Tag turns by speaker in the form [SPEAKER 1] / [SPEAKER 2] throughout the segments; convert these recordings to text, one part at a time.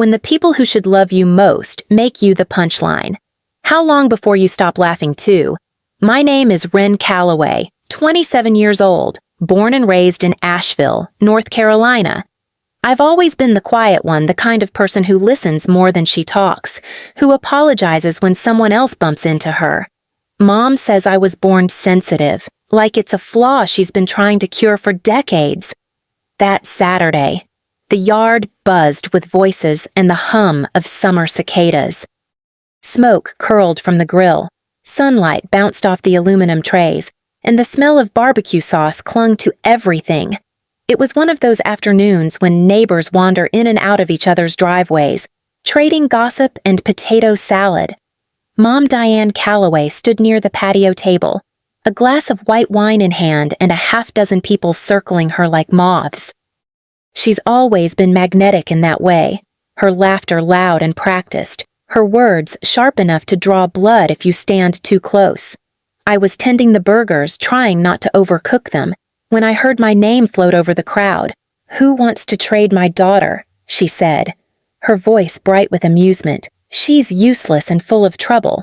[SPEAKER 1] when the people who should love you most make you the punchline. How long before you stop laughing too? My name is Ren Calloway, 27 years old, born and raised in Asheville, North Carolina. I've always been the quiet one, the kind of person who listens more than she talks, who apologizes when someone else bumps into her. Mom says I was born sensitive, like it's a flaw she's been trying to cure for decades. That Saturday, the yard buzzed with voices and the hum of summer cicadas. Smoke curled from the grill, sunlight bounced off the aluminum trays, and the smell of barbecue sauce clung to everything. It was one of those afternoons when neighbors wander in and out of each other's driveways, trading gossip and potato salad. Mom Diane Calloway stood near the patio table, a glass of white wine in hand and a half-dozen people circling her like moths. She's always been magnetic in that way, her laughter loud and practiced, her words sharp enough to draw blood if you stand too close. I was tending the burgers, trying not to overcook them, when I heard my name float over the crowd. "Who wants to trade my daughter?" she said, her voice bright with amusement. "She's useless and full of trouble."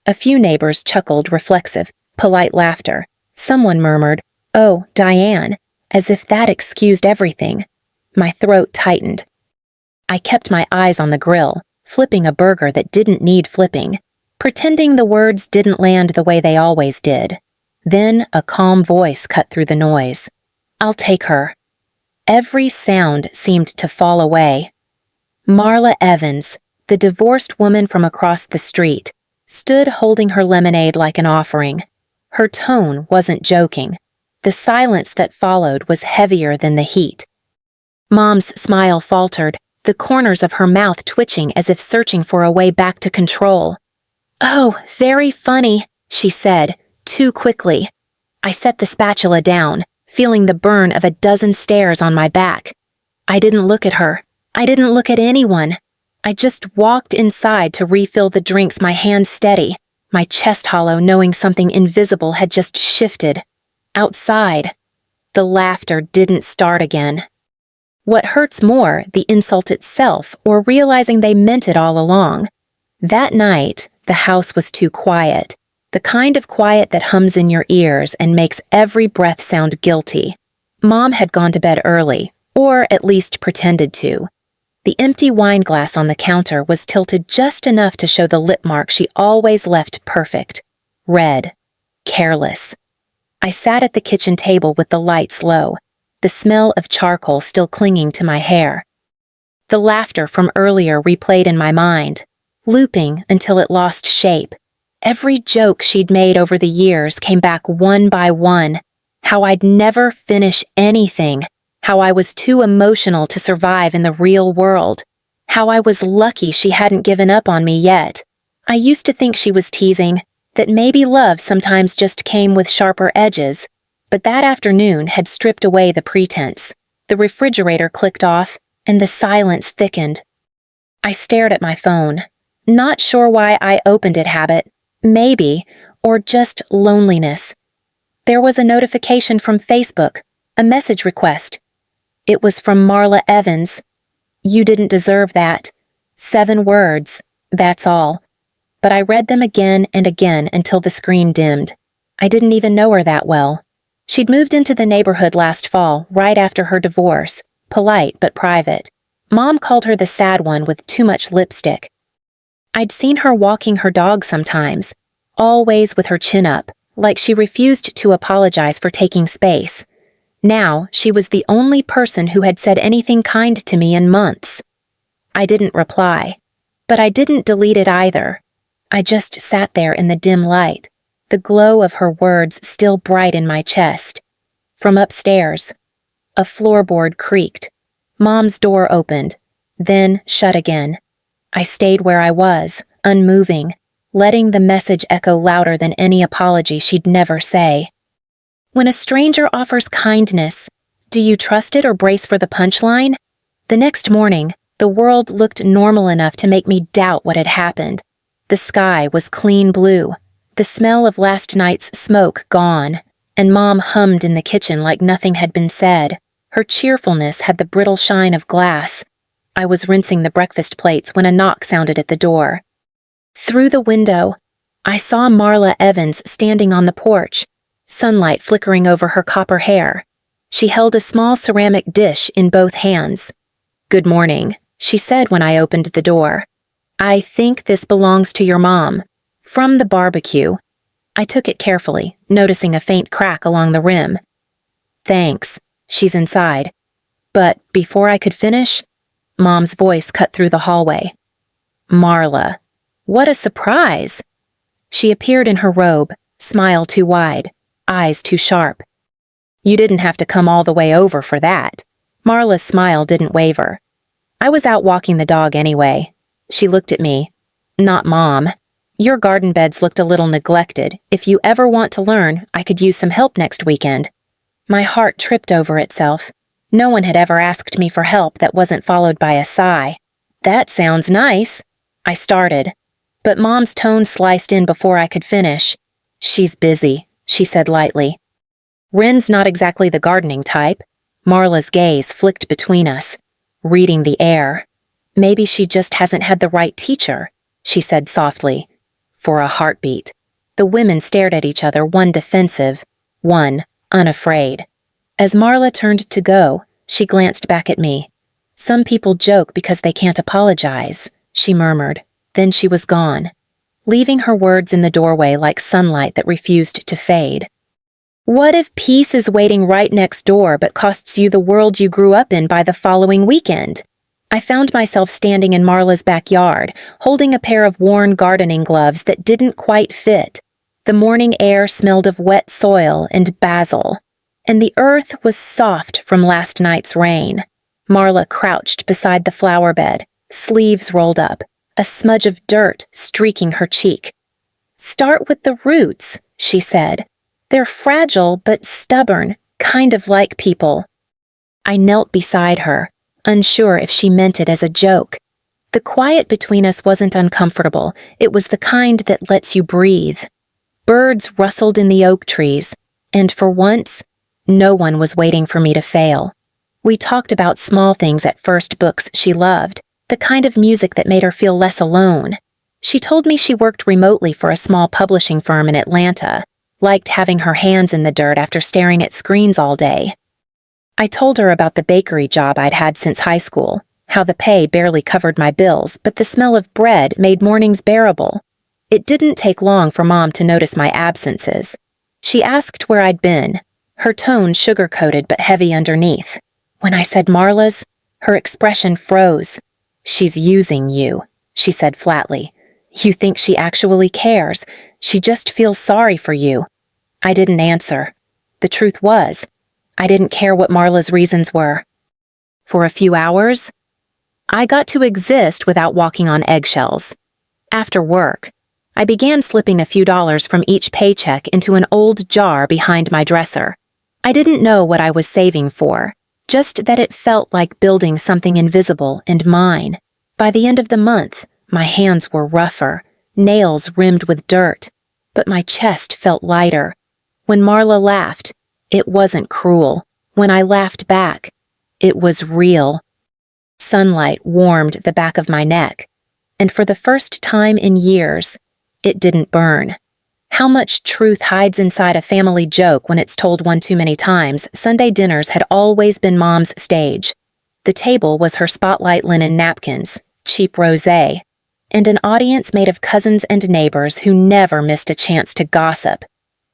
[SPEAKER 1] A few neighbors chuckled reflexive, polite laughter. Someone murmured, "Oh, Diane," as if that excused everything. My throat tightened. I kept my eyes on the grill, flipping a burger that didn't need flipping, pretending the words didn't land the way they always did. Then a calm voice cut through the noise. "I'll take her." Every sound seemed to fall away. Marla Evans, the divorced woman from across the street, stood holding her lemonade like an offering. Her tone wasn't joking. The silence that followed was heavier than the heat. Mom's smile faltered, the corners of her mouth twitching as if searching for a way back to control. "Oh, very funny," she said, too quickly. I set the spatula down, feeling the burn of a dozen stares on my back. I didn't look at her. I didn't look at anyone. I just walked inside to refill the drinks, my hands steady, my chest hollow, knowing something invisible had just shifted. Outside, the laughter didn't start again. What hurts more, the insult itself, or realizing they meant it all along? That night, the house was too quiet. The kind of quiet that hums in your ears and makes every breath sound guilty. Mom had gone to bed early, or at least pretended to. The empty wine glass on the counter was tilted just enough to show the lip mark she always left perfect. Red. Careless. I sat at the kitchen table with the lights low, the smell of charcoal still clinging to my hair. The laughter from earlier replayed in my mind, looping until it lost shape. Every joke she'd made over the years came back one by one. How I'd never finish anything. How I was too emotional to survive in the real world. How I was lucky she hadn't given up on me yet. I used to think she was teasing, that maybe love sometimes just came with sharper edges. But that afternoon had stripped away the pretense. The refrigerator clicked off, and the silence thickened. I stared at my phone. Not sure why I opened it, habit. Maybe, or just loneliness. There was a notification from Facebook, a message request. It was from Marla Evans. "You didn't deserve that." 7 words, that's all. But I read them again and again until the screen dimmed. I didn't even know her that well. She'd moved into the neighborhood last fall, right after her divorce, polite but private. Mom called her the sad one with too much lipstick. I'd seen her walking her dog sometimes, always with her chin up, like she refused to apologize for taking space. Now, she was the only person who had said anything kind to me in months. I didn't reply, but I didn't delete it either. I just sat there in the dim light, the glow of her words still bright in my chest. From upstairs, a floorboard creaked. Mom's door opened, then shut again. I stayed where I was, unmoving, letting the message echo louder than any apology she'd never say. When a stranger offers kindness, do you trust it or brace for the punchline? The next morning, the world looked normal enough to make me doubt what had happened. The sky was clean blue, the smell of last night's smoke gone, and Mom hummed in the kitchen like nothing had been said. Her cheerfulness had the brittle shine of glass. I was rinsing the breakfast plates when a knock sounded at the door. Through the window, I saw Marla Evans standing on the porch, sunlight flickering over her copper hair. She held a small ceramic dish in both hands. "Good morning," she said when I opened the door. "I think this belongs to your mom. From the barbecue." I took it carefully, noticing a faint crack along the rim. "Thanks, she's inside." But before I could finish, Mom's voice cut through the hallway. "Marla, what a surprise!" She appeared in her robe, smile too wide, eyes too sharp. "You didn't have to come all the way over for that." Marla's smile didn't waver. "I was out walking the dog anyway." She looked at me. "Not Mom. Your garden beds looked a little neglected. If you ever want to learn, I could use some help next weekend." My heart tripped over itself. No one had ever asked me for help that wasn't followed by a sigh. "That sounds nice," I started. But Mom's tone sliced in before I could finish. "She's busy," she said lightly. "Wren's not exactly the gardening type." Marla's gaze flicked between us, reading the air. "Maybe she just hasn't had the right teacher," she said softly. For a heartbeat. The women stared at each other, one defensive, one unafraid. As Marla turned to go, she glanced back at me. "Some people joke because they can't apologize," she murmured. Then she was gone, leaving her words in the doorway like sunlight that refused to fade. What if peace is waiting right next door but costs you the world you grew up in by the following weekend? I found myself standing in Marla's backyard, holding a pair of worn gardening gloves that didn't quite fit. The morning air smelled of wet soil and basil, and the earth was soft from last night's rain. Marla crouched beside the flower bed, sleeves rolled up, a smudge of dirt streaking her cheek. "Start with the roots," she said. "They're fragile but stubborn, kind of like people." I knelt beside her, unsure if she meant it as a joke. The quiet between us wasn't uncomfortable. It was the kind that lets you breathe. Birds rustled in the oak trees, and for once, no one was waiting for me to fail. We talked about small things at first, books she loved, the kind of music that made her feel less alone. She told me she worked remotely for a small publishing firm in Atlanta, liked having her hands in the dirt after staring at screens all day. I told her about the bakery job I'd had since high school, how the pay barely covered my bills, but the smell of bread made mornings bearable. It didn't take long for Mom to notice my absences. She asked where I'd been, her tone sugar-coated but heavy underneath. When I said Marla's, her expression froze. "She's using you," she said flatly. "You think she actually cares. She just feels sorry for you." I didn't answer. The truth was, I didn't care what Marla's reasons were. For a few hours, I got to exist without walking on eggshells. After work, I began slipping a few dollars from each paycheck into an old jar behind my dresser. I didn't know what I was saving for, just that it felt like building something invisible and mine. By the end of the month, my hands were rougher, nails rimmed with dirt, but my chest felt lighter. When Marla laughed, it wasn't cruel. When I laughed back, it was real. Sunlight warmed the back of my neck, and for the first time in years, it didn't burn. How much truth hides inside a family joke when it's told one too many times. Sunday dinners had always been Mom's stage. The table was her spotlight linen napkins, cheap rosé, and an audience made of cousins and neighbors who never missed a chance to gossip.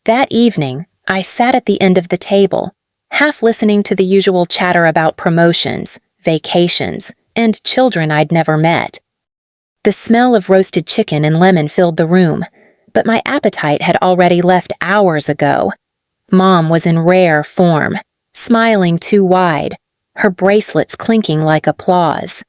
[SPEAKER 1] That evening, I sat at the end of the table, half listening to the usual chatter about promotions, vacations, and children I'd never met. The smell of roasted chicken and lemon filled the room, but my appetite had already left hours ago. Mom was in rare form, smiling too wide, her bracelets clinking like applause.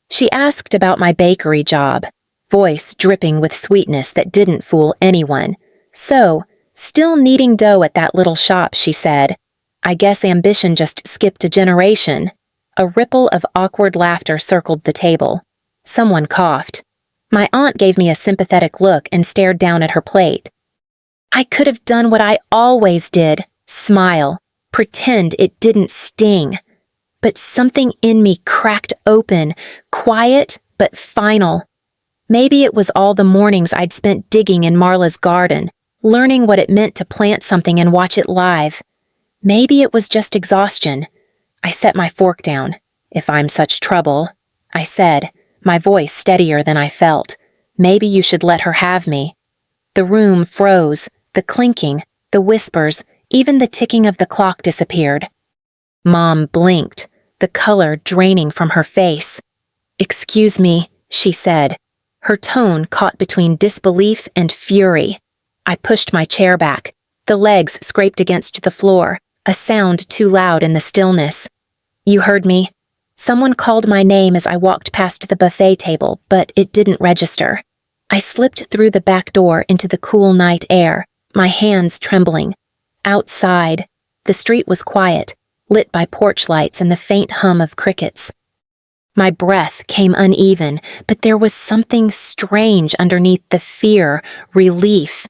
[SPEAKER 1] She asked about my bakery job, voice dripping with sweetness that didn't fool anyone. So, still kneading dough at that little shop, she said, "I guess ambition just skipped a generation." A ripple of awkward laughter circled the table. Someone coughed. My aunt gave me a sympathetic look and stared down at her plate. I could have done what I always did, smile, pretend it didn't sting. but something in me cracked open, quiet but final. Maybe it was all the mornings I'd spent digging in Marla's garden, learning what it meant to plant something and watch it live. Maybe it was just exhaustion. I set my fork down. "If I'm such trouble," I said, my voice steadier than I felt, "maybe you should let her have me." The room froze, the clinking, the whispers, even the ticking of the clock disappeared. Mom blinked, the color draining from her face. "Excuse me," she said, her tone caught between disbelief and fury. I pushed my chair back. The legs scraped against the floor, a sound too loud in the stillness. "You heard me. Someone called my name as I walked past the buffet table, but it didn't register." I slipped through the back door into the cool night air, my hands trembling. Outside, the street was quiet, lit by porch lights and the faint hum of crickets. My breath came uneven, but there was something strange underneath the fear, relief.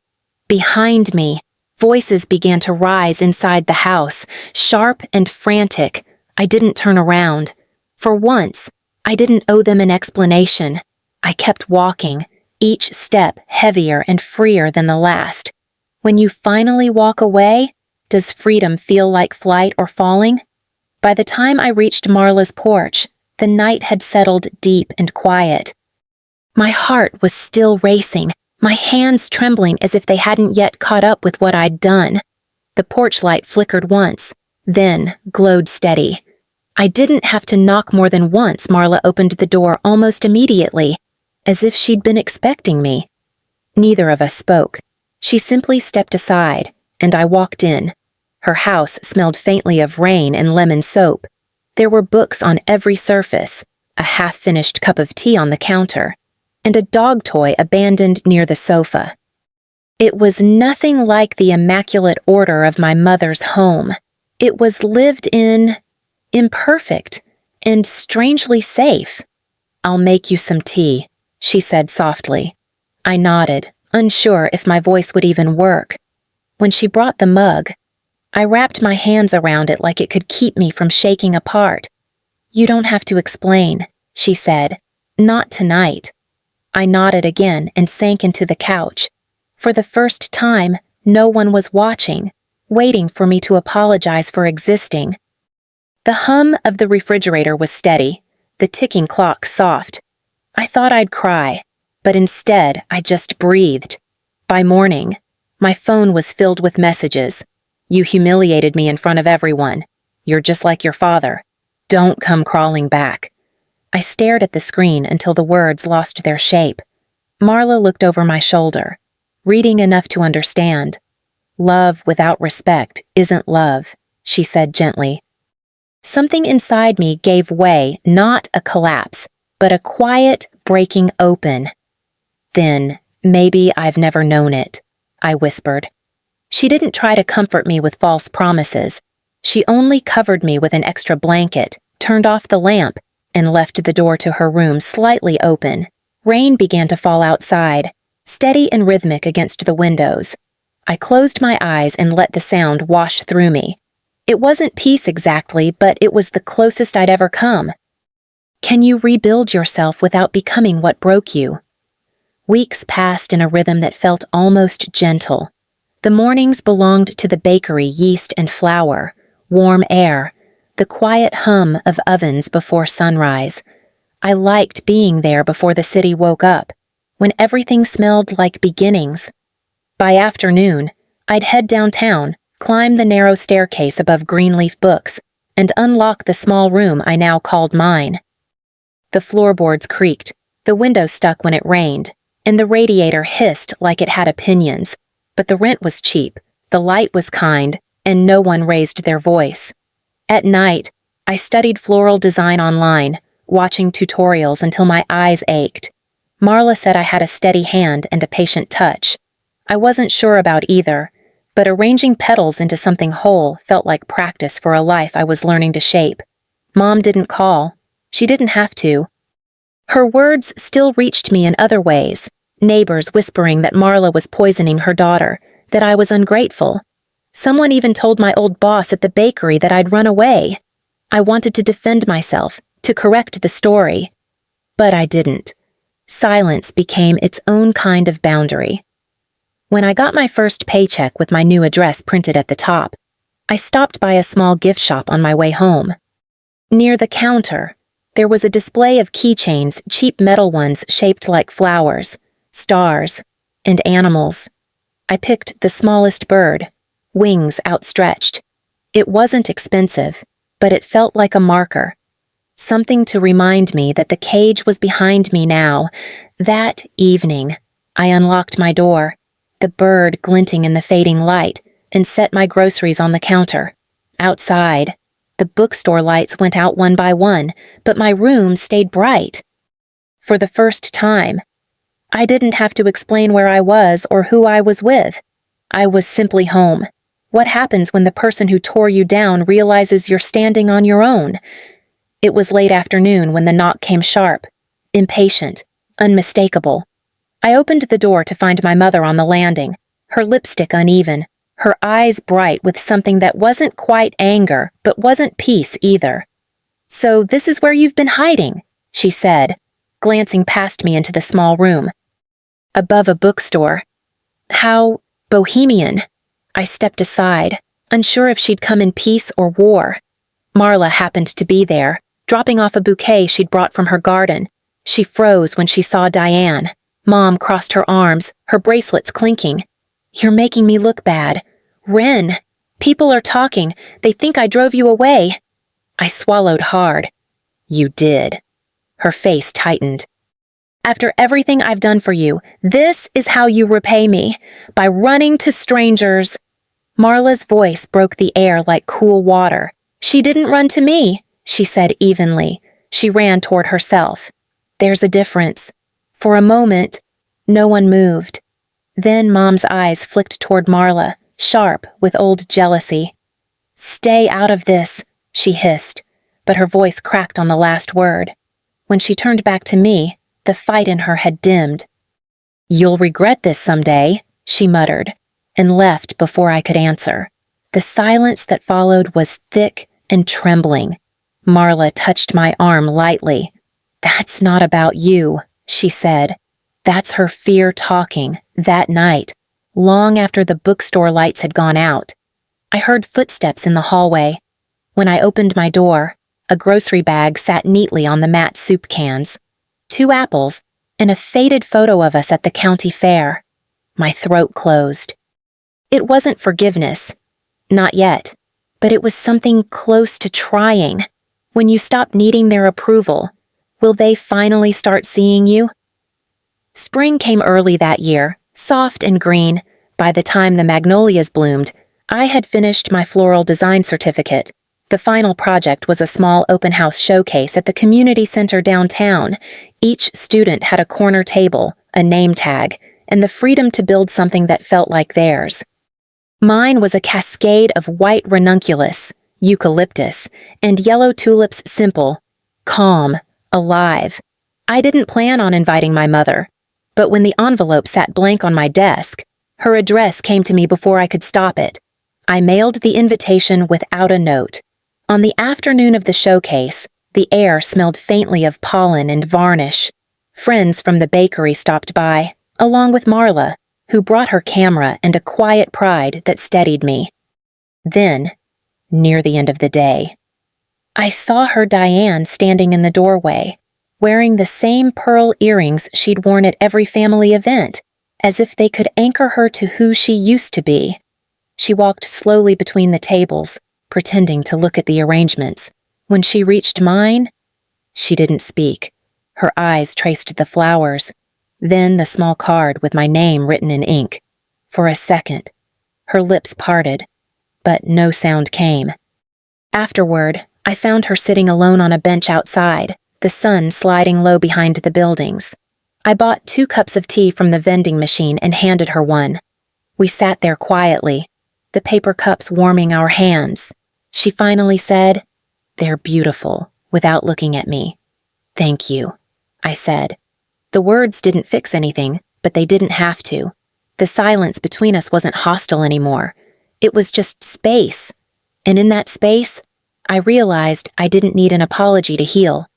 [SPEAKER 1] Behind me, voices began to rise inside the house, sharp and frantic. I didn't turn around. For once, I didn't owe them an explanation. I kept walking, each step heavier and freer than the last. When you finally walk away, does freedom feel like flight or falling? By the time I reached Marla's porch, the night had settled deep and quiet. My heart was still racing, my hands trembling as if they hadn't yet caught up with what I'd done. The porch light flickered once, then glowed steady. I didn't have to knock more than once. Marla opened the door almost immediately, as if she'd been expecting me. Neither of us spoke. She simply stepped aside, and I walked in. Her house smelled faintly of rain and lemon soap. There were books on every surface, a half-finished cup of tea on the counter, and a dog toy abandoned near the sofa. It was nothing like the immaculate order of my mother's home. It was lived in, imperfect, and strangely safe. "I'll make you some tea," she said softly. I nodded, unsure if my voice would even work. When she brought the mug, I wrapped my hands around it like it could keep me from shaking apart. "You don't have to explain," she said. "Not tonight." I nodded again and sank into the couch. For the first time, no one was watching, waiting for me to apologize for existing. The hum of the refrigerator was steady, the ticking clock soft. I thought I'd cry, but instead I just breathed. By morning, my phone was filled with messages. "You humiliated me in front of everyone. You're just like your father. Don't come crawling back." I stared at the screen until the words lost their shape. Marla looked over my shoulder, reading enough to understand. "Love without respect isn't love," she said gently. Something inside me gave way, not a collapse, but a quiet breaking open. "Then maybe I've never known it," I whispered. She didn't try to comfort me with false promises. She only covered me with an extra blanket, turned off the lamp, and left the door to her room slightly open. Rain began to fall outside, steady and rhythmic against the windows. I closed my eyes and let the sound wash through me. It wasn't peace exactly, but it was the closest I'd ever come. Can you rebuild yourself without becoming what broke you? Weeks passed in a rhythm that felt almost gentle. The mornings belonged to the bakery, yeast and flour, warm air, the quiet hum of ovens before sunrise. I liked being there before the city woke up, when everything smelled like beginnings. By afternoon, I'd head downtown, climb the narrow staircase above green-leaf books, and unlock the small room I now called mine. The floorboards creaked, the window stuck when it rained, and the radiator hissed like it had opinions. But the rent was cheap, the light was kind, and no one raised their voice. At night, I studied floral design online, watching tutorials until my eyes ached. Marla said I had a steady hand and a patient touch. I wasn't sure about either, but arranging petals into something whole felt like practice for a life I was learning to shape. Mom didn't call. She didn't have to. Her words still reached me in other ways. Neighbors whispering that Marla was poisoning her daughter, that I was ungrateful. Someone even told my old boss at the bakery that I'd run away. I wanted to defend myself, to correct the story. But I didn't. Silence became its own kind of boundary. When I got my first paycheck with my new address printed at the top, I stopped by a small gift shop on my way home. Near the counter, there was a display of keychains, cheap metal ones shaped like flowers, stars, and animals. I picked the smallest bird, wings outstretched. It wasn't expensive, but it felt like a marker. Something to remind me that the cage was behind me now. That evening, I unlocked my door, the bird glinting in the fading light, and set my groceries on the counter. Outside, the bookstore lights went out one by one, but my room stayed bright. For the first time, I didn't have to explain where I was or who I was with. I was simply home. What happens when the person who tore you down realizes you're standing on your own? It was late afternoon when the knock came sharp, impatient, unmistakable. I opened the door to find my mother on the landing, her lipstick uneven, her eyes bright with something that wasn't quite anger, but wasn't peace either. "So this is where you've been hiding," she said, glancing past me into the small room. Above a bookstore. How bohemian. I stepped aside, unsure if she'd come in peace or war. Marla happened to be there, dropping off a bouquet she'd brought from her garden. She froze when she saw Diane. Mom crossed her arms, her bracelets clinking. "You're making me look bad. Wren, people are talking. They think I drove you away." I swallowed hard. "You did." Her face tightened. "After everything I've done for you, this is how you repay me, by running to strangers." Marla's voice broke the air like cool water. "She didn't run to me," she said evenly. She ran toward herself. "There's a difference." For a moment, no one moved. Then Mom's eyes flicked toward Marla, sharp with old jealousy. "Stay out of this," she hissed, but her voice cracked on the last word. When she turned back to me, the fight in her had dimmed. "You'll regret this someday," she muttered, and left before I could answer. The silence that followed was thick and trembling. Marla touched my arm lightly. "That's not about you," she said. That's her fear talking, that night, long after the bookstore lights had gone out. I heard footsteps in the hallway. When I opened my door, a grocery bag sat neatly on the mat soup cans. 2 apples, and a faded photo of us at the county fair. My throat closed. It wasn't forgiveness. Not yet. But it was something close to trying. When you stop needing their approval, will they finally start seeing you? Spring came early that year, soft and green. By the time the magnolias bloomed, I had finished my floral design certificate. The final project was a small open house showcase at the community center downtown. Each student had a corner table, a name tag, and the freedom to build something that felt like theirs. Mine was a cascade of white ranunculus, eucalyptus, and yellow tulips, simple, calm, alive. I didn't plan on inviting my mother, but when the envelope sat blank on my desk, her address came to me before I could stop it. I mailed the invitation without a note. On the afternoon of the showcase, the air smelled faintly of pollen and varnish. Friends from the bakery stopped by, along with Marla, who brought her camera and a quiet pride that steadied me. Then, near the end of the day, I saw her Diane standing in the doorway, wearing the same pearl earrings she'd worn at every family event, as if they could anchor her to who she used to be. She walked slowly between the tables, pretending to look at the arrangements. When she reached mine, she didn't speak. Her eyes traced the flowers, then the small card with my name written in ink. For a second, her lips parted, but no sound came. Afterward, I found her sitting alone on a bench outside, the sun sliding low behind the buildings. I bought 2 cups of tea from the vending machine and handed her one. We sat there quietly, the paper cups warming our hands. She finally said, "They're beautiful," without looking at me. "Thank you," I said. The words didn't fix anything, but they didn't have to. The silence between us wasn't hostile anymore. It was just space. And in that space, I realized I didn't need an apology to heal.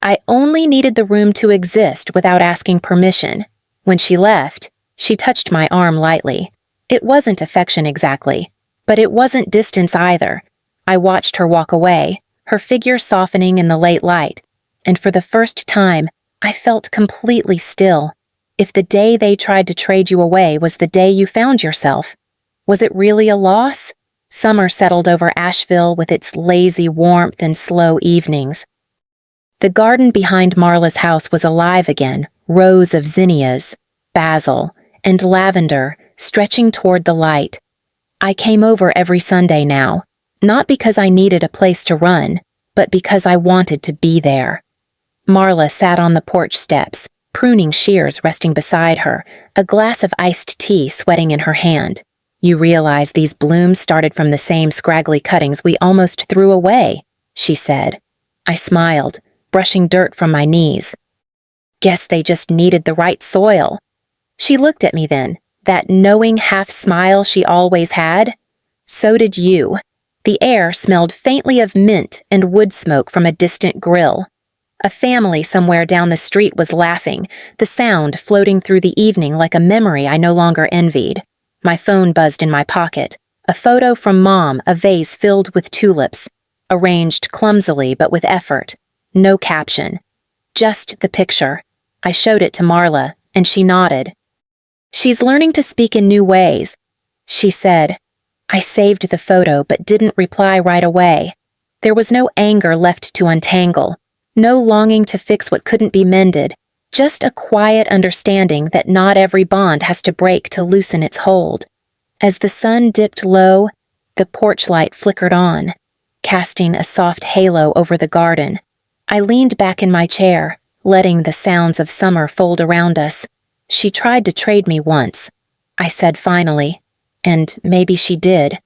[SPEAKER 1] I only needed the room to exist without asking permission. When she left, she touched my arm lightly. It wasn't affection exactly, but it wasn't distance either. I watched her walk away, her figure softening in the late light, and for the first time, I felt completely still. If the day they tried to trade you away was the day you found yourself, was it really a loss? Summer settled over Asheville with its lazy warmth and slow evenings. The garden behind Marla's house was alive again, rows of zinnias, basil, and lavender stretching toward the light. I came over every Sunday now, not because I needed a place to run, but because I wanted to be there. Marla sat on the porch steps, pruning shears resting beside her, a glass of iced tea sweating in her hand. You realize these blooms started from the same scraggly cuttings we almost threw away, she said. I smiled, brushing dirt from my knees. Guess they just needed the right soil. She looked at me then, that knowing half-smile she always had. So did you. The air smelled faintly of mint and wood smoke from a distant grill. A family somewhere down the street was laughing, the sound floating through the evening like a memory I no longer envied. My phone buzzed in my pocket. A photo from Mom, a vase filled with tulips, arranged clumsily but with effort. No caption. Just the picture. I showed it to Marla, and she nodded. She's learning to speak in new ways, she said. I saved the photo but didn't reply right away. There was no anger left to untangle, no longing to fix what couldn't be mended, just a quiet understanding that not every bond has to break to loosen its hold. As the sun dipped low, the porch light flickered on, casting a soft halo over the garden. I leaned back in my chair, letting the sounds of summer fold around us. She tried to trade me once, I said finally, and maybe she did.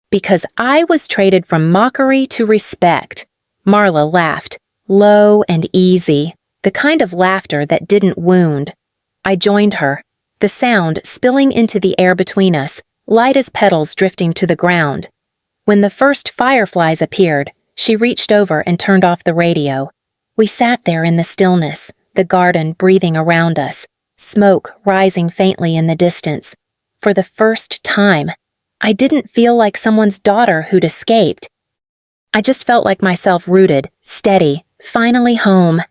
[SPEAKER 1] Because I was traded from mockery to respect. Marla laughed, low and easy, the kind of laughter that didn't wound. I joined her, the sound spilling into the air between us, light as petals drifting to the ground. When the first fireflies appeared, she reached over and turned off the radio. We sat there in the stillness, the garden breathing around us, smoke rising faintly in the distance. For the first time, I didn't feel like someone's daughter who'd escaped. I just felt like myself rooted, steady, finally home.